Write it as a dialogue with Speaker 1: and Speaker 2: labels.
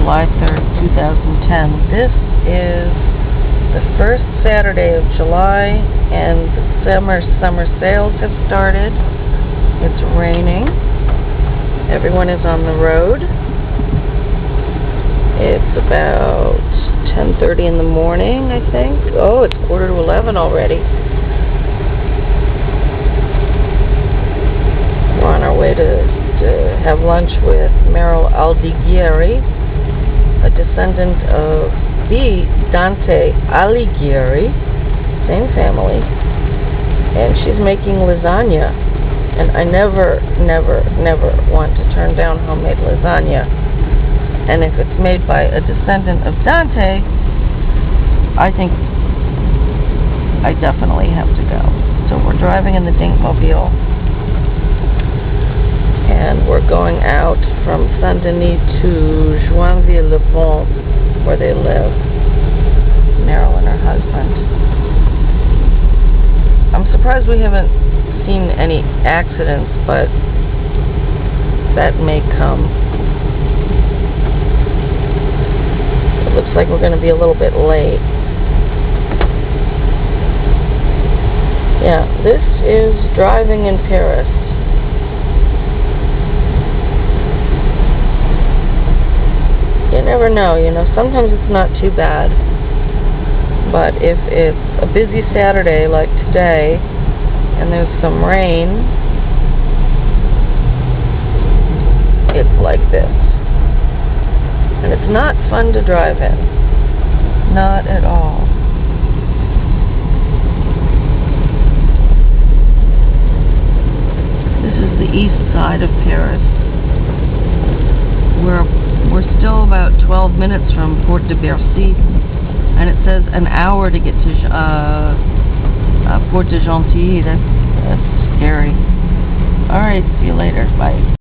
Speaker 1: July 3rd, 2010. This is the first Saturday of July, and the summer sales have started. It's raining. Everyone is on the road. It's about 10:30 in the morning, I think. Oh, it's 10:45 already. We're on our way to have lunch with Merrill Aldighieri, a descendant of the Dante Alighieri, same family, and she's making lasagna. And I never want to turn down homemade lasagna. And if it's made by a descendant of Dante, I think I definitely have to go. So we're driving in the Dinkmobile, and we're going out from Saint-Denis to Joinville-le-Pont, where they live, Merrill and her husband. I'm surprised we haven't seen any accidents, but that may come. It looks like we're going to be a little bit late. Yeah, this is driving in Paris. You never know, sometimes it's not too bad. But if it's a busy Saturday like today, and there's some rain, it's like this. And it's not fun to drive in. Not at all. This is the east side of Paris. We're still about 12 minutes from Porte de Bercy, and it says an hour to get to Porte de Gentilly. That's scary. Alright, see you later. Bye.